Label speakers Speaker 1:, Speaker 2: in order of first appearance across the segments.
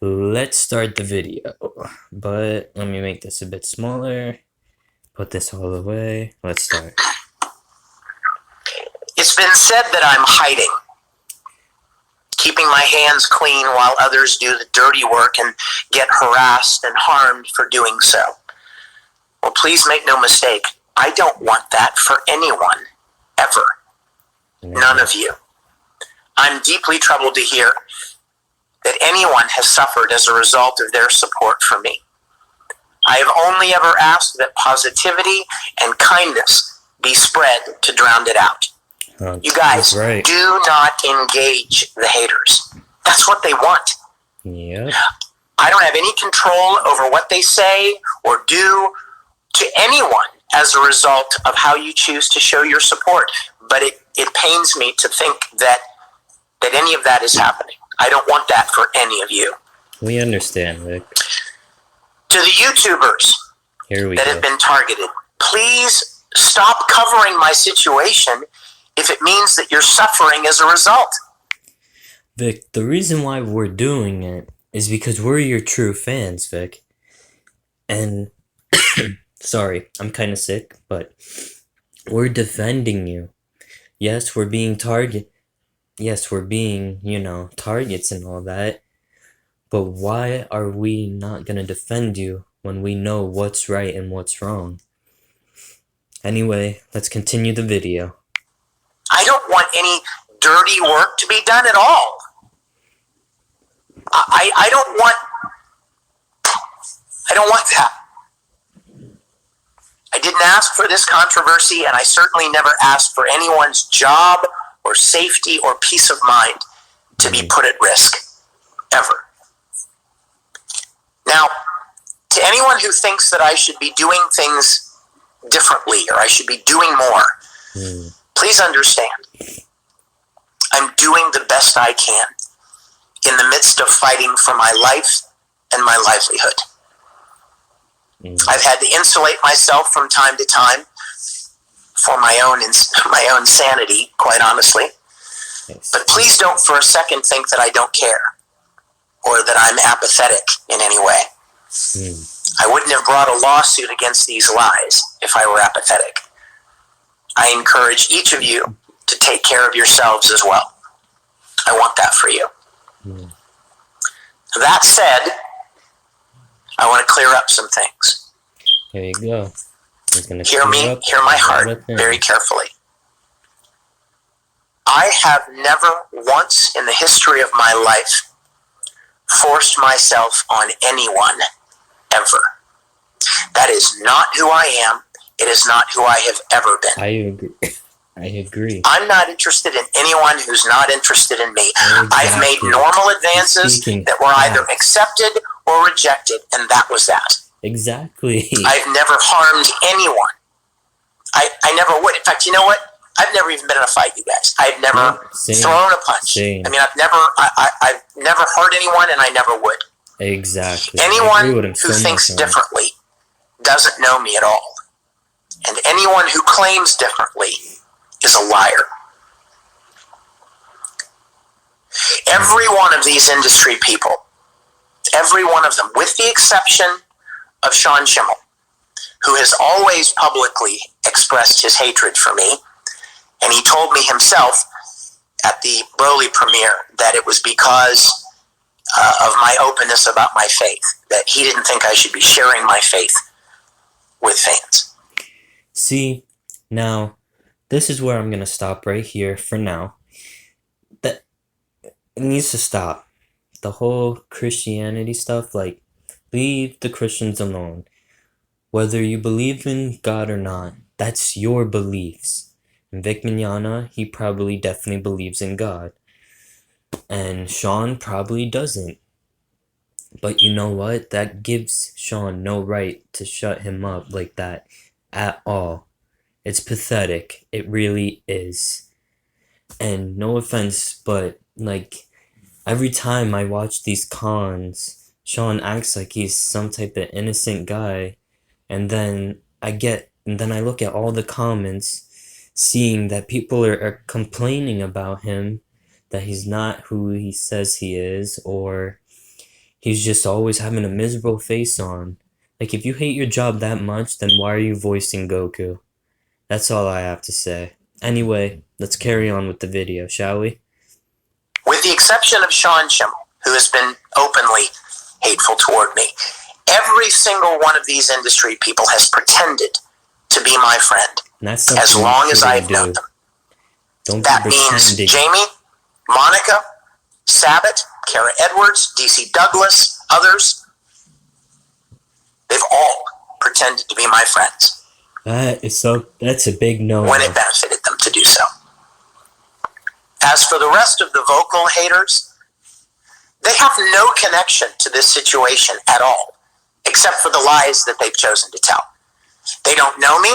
Speaker 1: Let's start the video, but let me make this a bit smaller, put this all away. Let's start.
Speaker 2: It's been said that I'm hiding, keeping my hands clean while others do the dirty work and get harassed and harmed for doing so. Well, please make no mistake, I don't want that for anyone, ever. None of you. I'm deeply troubled to hear that anyone has suffered as a result of their support for me. I have only ever asked that positivity and kindness be spread to drown it out. You guys, do not engage the haters. That's what they want.
Speaker 1: Yep.
Speaker 2: I don't have any control over what they say or do to anyone as a result of how you choose to show your support. But it pains me to think that any of that is happening. I don't want that for any of you.
Speaker 1: We understand, Vic.
Speaker 2: To the YouTubers that have been targeted, please stop covering my situation if it means that you're suffering as a result.
Speaker 1: Vic, the reason why we're doing it is because we're your true fans, Vic. And, sorry, I'm kind of sick, but we're defending you. Yes, we're being targeted. Yes, we're being, targets and all that. But why are we not going to defend you when we know what's right and what's wrong? Anyway, let's continue the video.
Speaker 2: I don't want any dirty work to be done at all. I don't want that. I didn't ask for this controversy, and I certainly never asked for anyone's job or safety or peace of mind to be put at risk, ever. Now, to anyone who thinks that I should be doing things differently or I should be doing more, please understand, I'm doing the best I can in the midst of fighting for my life and my livelihood. I've had to insulate myself from time to time for my own sanity, quite honestly.
Speaker 1: Yes.
Speaker 2: But please don't for a second think that I don't care or that I'm apathetic in any way. I wouldn't have brought a lawsuit against these lies if I were apathetic. I encourage each of you to take care of yourselves as well. I want that for you. That said, I want to clear up some things.
Speaker 1: Here you go.
Speaker 2: Hear my heart very carefully. I have never once in the history of my life forced myself on anyone, ever. That is not who I am. It is not who I have ever been.
Speaker 1: I agree.
Speaker 2: I'm not interested in anyone who's not interested in me. Exactly. I've made normal advances that were either accepted or rejected, and that was that.
Speaker 1: Exactly.
Speaker 2: I've never harmed anyone. I never would. In fact, you know what? I've never even been in a fight, you guys. I've never thrown a punch.
Speaker 1: Same.
Speaker 2: I mean, I've never hurt anyone, and I never would.
Speaker 1: Exactly.
Speaker 2: Anyone who thinks differently doesn't know me at all. And anyone who claims differently is a liar. Every one of these industry people, every one of them, with the exception of Sean Schimmel, who has always publicly expressed his hatred for me, and he told me himself at the Broly premiere that it was because of my openness about my faith, that he didn't think I should be sharing my faith with fans.
Speaker 1: See, now, this is where I'm going to stop right here for now. That it needs to stop. The whole Christianity stuff, leave the Christians alone. Whether you believe in God or not, that's your beliefs. And Vic Mignigna, he probably definitely believes in God. And Sean probably doesn't. But you know what? That gives Sean no right to shut him up like that at all. It's pathetic. It really is. And no offense, but every time I watch these cons, Sean acts like he's some type of innocent guy. And then I look at all the comments, seeing that people are complaining about him, that he's not who he says he is, or He's just always having a miserable face on. Like, if you hate your job that much, then why are you voicing Goku? That's all I have to say. Anyway, let's carry on with the video, shall we?
Speaker 2: With the exception of Sean Schimmel, who has been openly hateful toward me, every single one of these industry people has pretended to be my friend as long as I've known them. That means Jamie, Monica, Sabat, Kara Edwards, DC Douglas, others. They've all pretended to be my friends.
Speaker 1: That's a big no.
Speaker 2: When it benefited them to do so. As for the rest of the vocal haters, they have no connection to this situation at all, except for the lies that they've chosen to tell. They don't know me.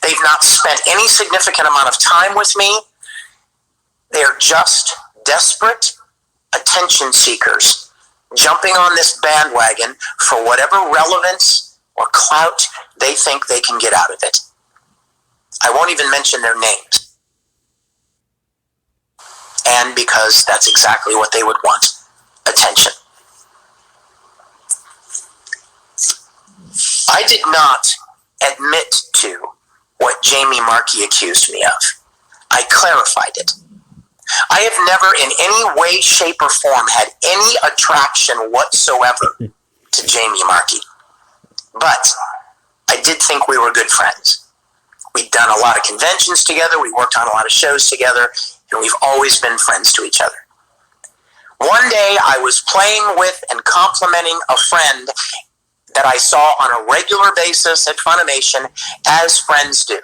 Speaker 2: They've not spent any significant amount of time with me. They are just desperate attention seekers jumping on this bandwagon for whatever relevance or clout they think they can get out of it. I won't even mention their names. And because that's exactly what they would want, attention. I did not admit to what Jamie Markey accused me of. I clarified it. I have never in any way, shape, or form had any attraction whatsoever to Jamie Markey. But I did think we were good friends. We'd done a lot of conventions together, we worked on a lot of shows together, and we've always been friends to each other. One day I was playing with and complimenting a friend that I saw on a regular basis at Funimation, as friends do.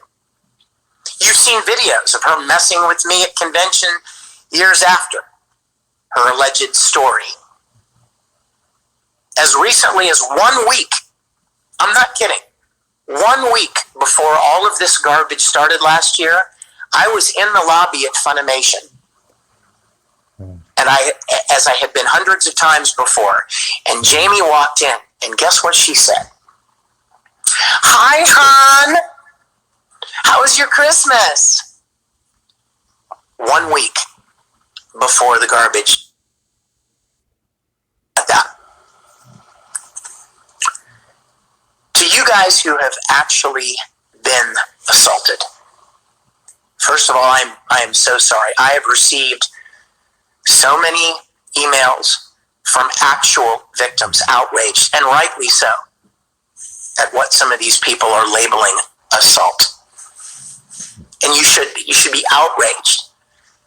Speaker 2: You've seen videos of her messing with me at convention years after her alleged story. As recently as 1 week, I'm not kidding, 1 week before all of this garbage started last year, I was in the lobby at Funimation. And as I had been hundreds of times before, and Jamie walked in, and guess what she said? "Hi, hon. How was your Christmas?" 1 week before the garbage. At that. To you guys who have actually been assaulted, first of all, I am so sorry. I have received so many emails from actual victims, outraged, and rightly so, at what some of these people are labeling assault. And you should be. You should be outraged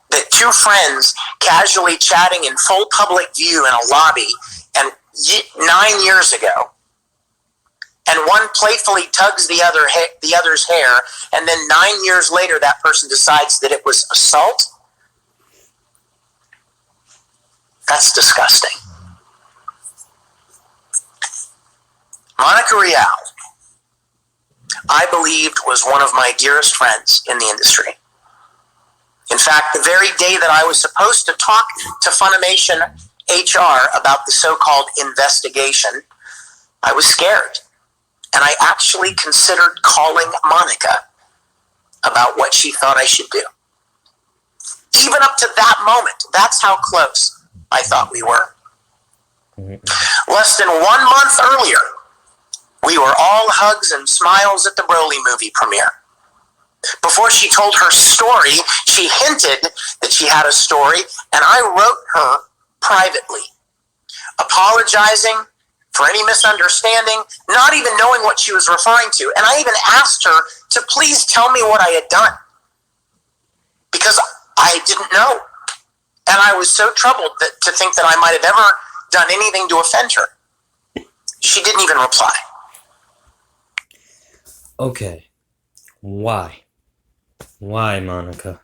Speaker 2: that two friends casually chatting in full public view in a lobby and 9 years ago, and one playfully tugs the other's hair, and then 9 years later that person decides that it was assault. That's disgusting. Monica Rial, I believed, was one of my dearest friends in the industry. In fact, the very day that I was supposed to talk to Funimation HR about the so-called investigation, I was scared. And I actually considered calling Monica about what she thought I should do. Even up to that moment, that's how close I thought we were. Less than 1 month earlier, we were all hugs and smiles at the Broly movie premiere. Before she told her story, she hinted that she had a story, and I wrote her privately, apologizing for any misunderstanding, not even knowing what she was referring to. And I even asked her to please tell me what I had done, because I didn't know. And I was so troubled to think that I might have ever done anything to offend her. She didn't even reply.
Speaker 1: Okay. Why? Why, Monica?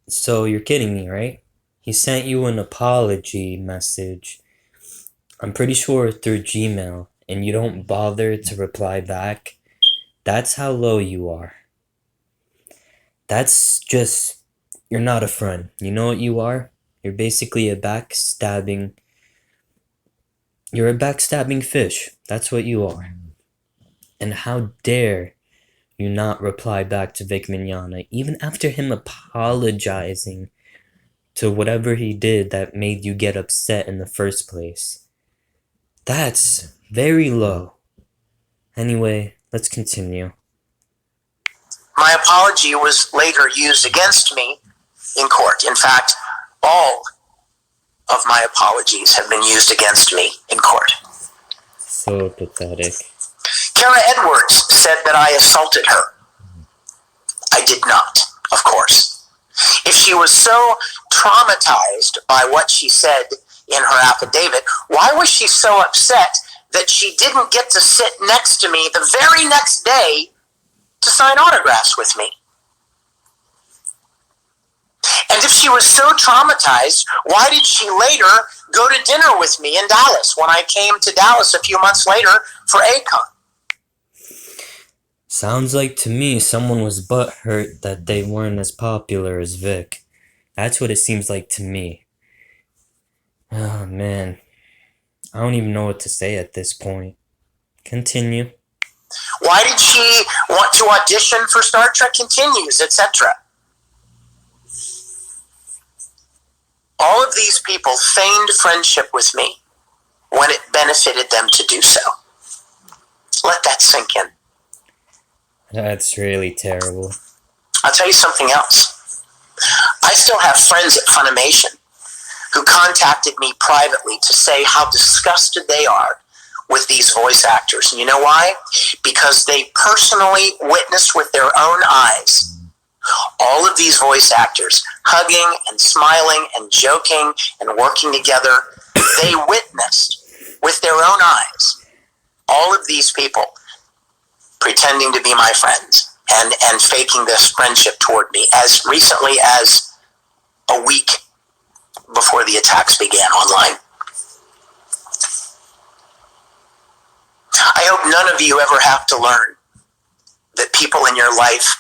Speaker 1: So you're kidding me, right? He sent you an apology message, I'm pretty sure through Gmail, and you don't bother to reply back. That's how low you are. That's just, you're not a friend. You know what you are? You're basically a backstabbing fish. That's what you are. And how dare you not reply back to Mignigna, even after him apologizing to whatever he did that made you get upset in the first place. That's very low. Anyway, let's continue.
Speaker 2: My apology was later used against me in court. In fact, all of my apologies have been used against me in court.
Speaker 1: So pathetic.
Speaker 2: Kara Edwards said that I assaulted her. I did not, of course. If she was so traumatized by what she said in her affidavit, why was she so upset that she didn't get to sit next to me the very next day to sign autographs with me? And if she was so traumatized, why did she later go to dinner with me in Dallas when I came to Dallas a few months later for ACON?
Speaker 1: Sounds like to me someone was butthurt that they weren't as popular as Vic. That's what it seems like to me. Oh man, I don't even know what to say at this point. Continue.
Speaker 2: Why did she want to audition for Star Trek Continues, etc.? All of these people feigned friendship with me when it benefited them to do so. Let that sink in.
Speaker 1: That's really terrible.
Speaker 2: I'll tell you something else. I still have friends at Funimation who contacted me privately to say how disgusted they are with these voice actors. And you know why? Because they personally witnessed with their own eyes all of these voice actors hugging and smiling and joking and working together. They witnessed with their own eyes all of these people pretending to be my friends and faking this friendship toward me as recently as a week before the attacks began online. I hope none of you ever have to learn that people in your life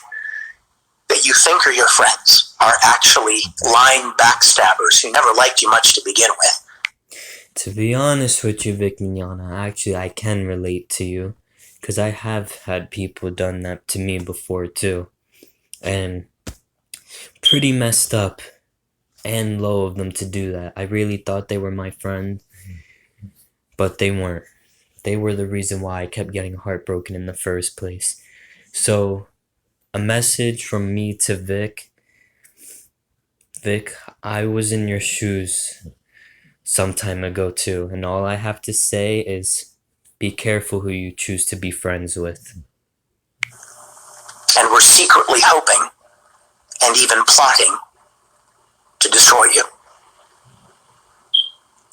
Speaker 2: that you think are your friends are actually lying backstabbers who never liked you much to begin with.
Speaker 1: To be honest with you, Vic Mignogna, actually I can relate to you. Because I have had people done that to me before too. And pretty messed up and low of them to do that. I really thought they were my friend. But they weren't. They were the reason why I kept getting heartbroken in the first place. So, a message from me to Vic. Vic, I was in your shoes some time ago too. And all I have to say is, be careful who you choose to be friends with.
Speaker 2: And we're secretly hoping and even plotting to destroy you.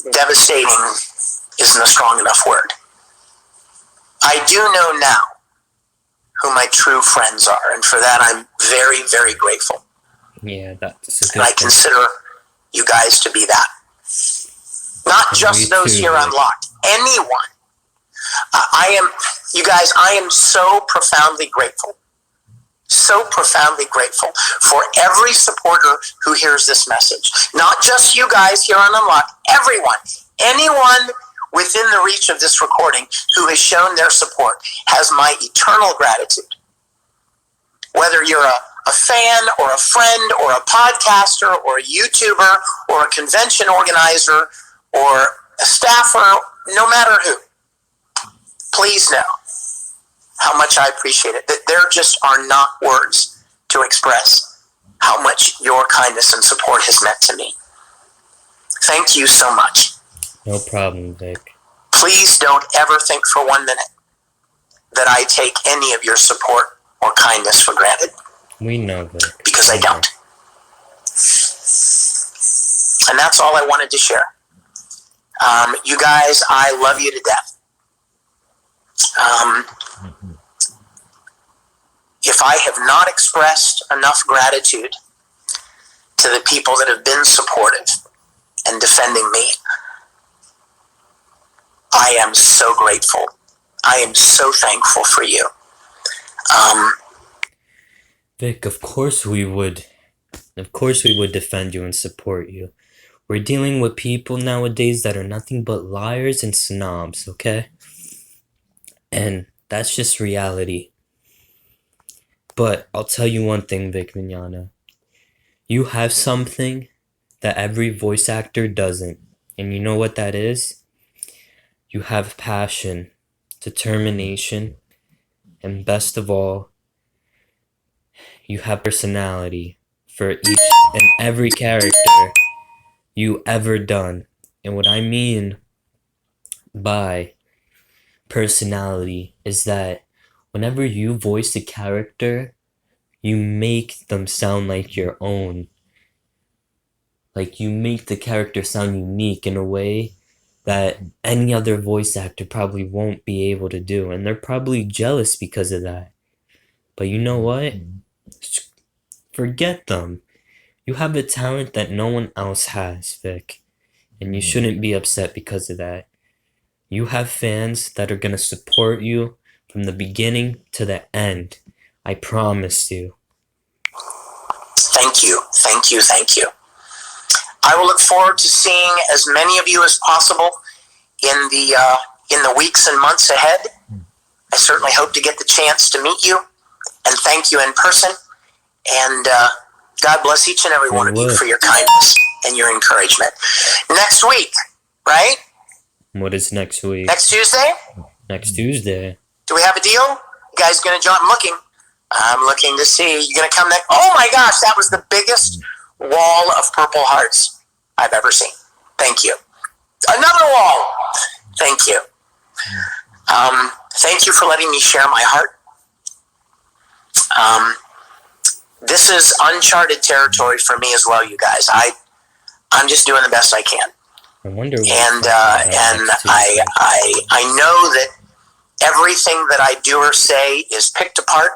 Speaker 2: Devastating isn't a strong enough word. I do know now who my true friends are, and for that I'm very, very grateful.
Speaker 1: Yeah, that's a good
Speaker 2: And I consider you guys to be that. Not just those here on Locked. Anyone. I am so profoundly grateful for every supporter who hears this message. Not just you guys here on Unlocked, everyone, anyone within the reach of this recording who has shown their support has my eternal gratitude. Whether you're a fan or a friend or a podcaster or a YouTuber or a convention organizer or a staffer, no matter who, please know how much I appreciate it. That there just are not words to express how much your kindness and support has meant to me. Thank you so much.
Speaker 1: No problem, Vic.
Speaker 2: Please don't ever think for 1 minute that I take any of your support or kindness for granted.
Speaker 1: We know, Vic.
Speaker 2: Because I don't. And that's all I wanted to share. You guys, I love you to death. If I have not expressed enough gratitude to the people that have been supportive and defending me, I am so grateful. I am so thankful for you.
Speaker 1: Vic, of course we would. Of course we would defend you and support you. We're dealing with people nowadays that are nothing but liars and snobs, okay? And that's just reality. But I'll tell you one thing, Vic Mignogna. You have something that every voice actor doesn't. And you know what that is? You have passion, determination, and best of all, you have personality for each and every character you ever done. And what I mean by personality is that whenever you voice a character, you make them sound like your own. Like, you make the character sound unique in a way that any other voice actor probably won't be able to do. And they're probably jealous because of that. But you know what? Forget them. You have a talent that no one else has, Vic. And you shouldn't be upset because of that. You have fans that are going to support you from the beginning to the end. I promise you.
Speaker 2: Thank you, thank you, thank you. I will look forward to seeing as many of you as possible in the weeks and months ahead. I certainly hope to get the chance to meet you and thank you in person. And God bless each and every one of you for your kindness and your encouragement. Next week, right?
Speaker 1: What is next week?
Speaker 2: Next Tuesday?
Speaker 1: Next Tuesday.
Speaker 2: Do we have a deal? You guys gonna join? I'm looking to see. You gonna come next? Oh my gosh, that was the biggest wall of purple hearts I've ever seen. Thank you. Another wall. Thank you. Thank you for letting me share my heart. This is uncharted territory for me as well, you guys. I'm just doing the best I can.
Speaker 1: I wonder what
Speaker 2: and I know that everything that I do or say is picked apart.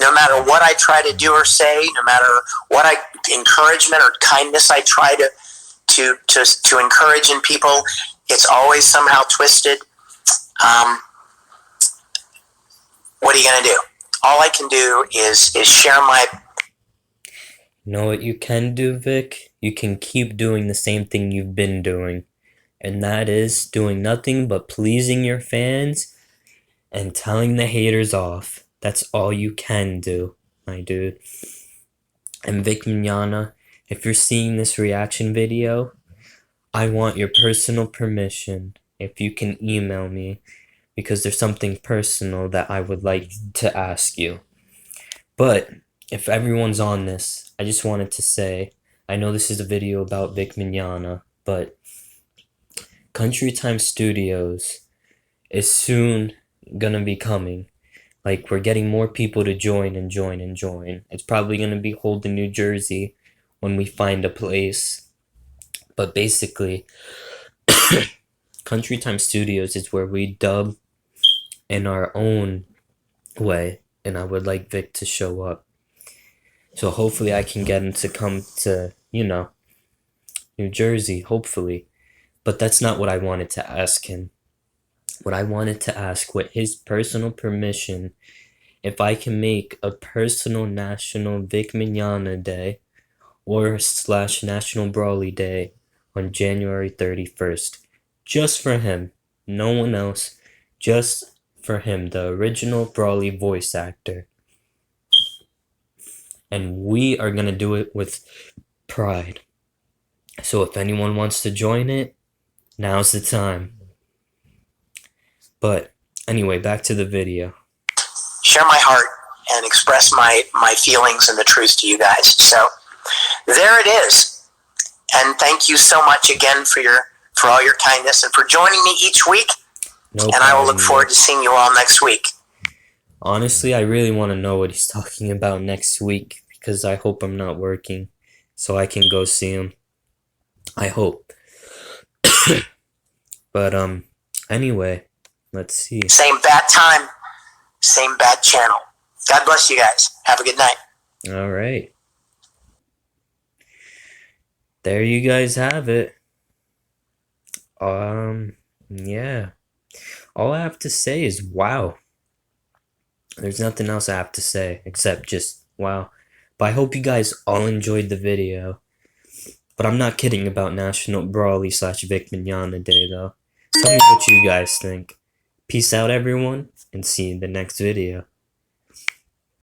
Speaker 2: No matter what I try to do or say, no matter what encouragement or kindness I try to encourage in people, it's always somehow twisted. What are you gonna do? All I can do is share my.
Speaker 1: You know what you can do, Vic? You can keep doing the same thing you've been doing. And that is doing nothing but pleasing your fans and telling the haters off. That's all you can do, my dude. And Vic Mignogna, if you're seeing this reaction video, I want your personal permission if you can email me, because there's something personal that I would like to ask you. But if everyone's on this, I just wanted to say, I know this is a video about Vic Mignogna, but Country Time Studios is soon gonna be coming. Like, we're getting more people to join and join and join. It's probably gonna be held in New Jersey when we find a place. But basically, Country Time Studios is where we dub in our own way, and I would like Vic to show up. So hopefully I can get him to come to, New Jersey, hopefully. But that's not what I wanted to ask him. What I wanted to ask, with his personal permission, if I can make a personal National Vic Mignogna Day or / National Brawly Day on January 31st. Just for him. No one else. Just for him, the original Brawly voice actor. And we are going to do it with pride. So if anyone wants to join it, now's the time. But anyway, back to the video.
Speaker 2: Share my heart and express my feelings and the truth to you guys. So there it is. And thank you so much again for all your kindness and for joining me each week.
Speaker 1: No
Speaker 2: and
Speaker 1: problem,
Speaker 2: I will look forward to seeing you all next week.
Speaker 1: Honestly, I really want to know what he's talking about next week, because I hope I'm not working so I can go see him. I hope. But anyway, let's see.
Speaker 2: Same bad time, same bad channel. God bless you guys. Have a good night.
Speaker 1: All right. There you guys have it. Yeah. All I have to say is wow. There's nothing else I have to say except just wow. But I hope you guys all enjoyed the video. But I'm not kidding about National Brawly / Vic Mignogna Day though. Tell me what you guys think. Peace out, everyone, and see you in the next video.